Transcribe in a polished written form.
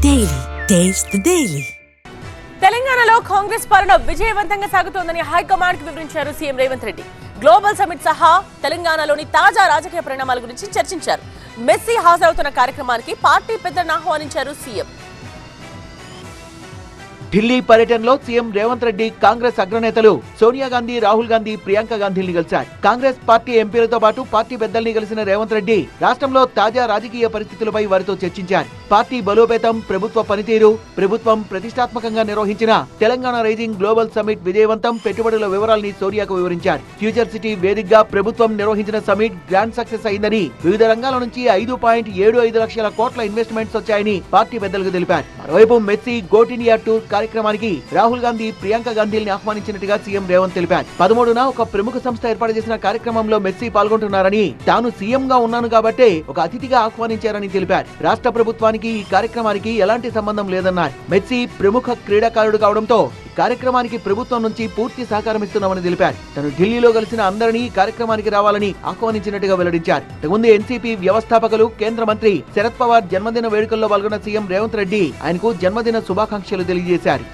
Daily taste the daily. తెలంగాణలో కాంగ్రెస్ పాలన విజయవంతంగా సాగుతోందని హైకమాండ్ కు వివరించారు CM Revanth Reddy. Global summit సహా తెలంగాణలోని తాజా రాజకీయ పరిణామాల గురించి చర్చించారు. మెస్సీ హాజరవుతున్న కార్యక్రమానికి పార్టీ పెద్దలను ఆహ్వానించారు సీఎం. ఢిల్లీ పర్యటనలో సీఎం రేవంత్ రెడ్డి కాంగ్రెస్ అగ్రనేతలు సోనియా గాంధీ, రాహుల్ గాంధీ, ప్రియాంక గాంధీని కలిశారు. కాంగ్రెస్ పార్టీ ఎంపీలతో పాటు పార్టీ పెద్దల్ని కలిసిన రేవంత్ రెడ్డి రాష్ట్రంలో తాజా రాజకీయ పరిస్థితులపై వారితో చర్చించారు. పార్టీ బలోపేతం, ప్రభుత్వ పనితీరు, ప్రభుత్వం ప్రతిష్టాత్మకంగా నిర్వహించిన తెలంగాణ రైజింగ్ గ్లోబల్ సమిట్ విజయవంతం, పెట్టుబడుల వివరాల్ని సోనియాకు వివరించారు. ఫ్యూచర్ సిటీ వేదికగా ప్రభుత్వం నిర్వహించిన సమిట్ గ్రాండ్ సక్సెస్ అయిందని, వివిధ రంగాల నుంచి 5.75 లక్షల కోట్ల ఇన్వెస్ట్మెంట్స్ వచ్చాయని పార్టీ పెద్దలకు తెలిపారు. మరోవైపు మెస్సీ గోట్ ఇండియా టూర్ కార్యక్రమానికి రాహుల్ గాంధీ, ప్రియాంక గాంధీని ఆహ్వానించినట్టుగా సీఎం రేవంత్ తెలిపారు. 13న ఒక ప్రముఖ సంస్థ ఏర్పాటు చేసిన కార్యక్రమంలో మెస్సీ పాల్గొంటున్నారని, తాను సీఎం గా ఉన్నాను కాబట్టే ఒక అతిథిగా ఆహ్వానించారని తెలిపారు. రాష్ట్ర ప్రభుత్వానికి ఈ కార్యక్రమానికి ఎలాంటి సంబంధం లేదన్నారు. మెస్సీ ప్రముఖ క్రీడాకారుడు కావడంతో కార్యక్రమానికి ప్రభుత్వం నుంచి పూర్తి సహకారం ఇస్తున్నామని తెలిపారు. తను ఢిల్లీలో కలిసిన అందరినీ ఈ కార్యక్రమానికి రావాలని ఆహ్వానించినట్టుగా వెల్లడించారు. ముందు ఎన్సీపీ వ్యవస్థాపకులు, కేంద్ర మంత్రి శరద్ పవార్ జన్మదిన వేడుకల్లో పాల్గొన్న సీఎం రేవంత్ రెడ్డి ఆయనకు జన్మదిన శుభాకాంక్షలు తెలియజేశారు.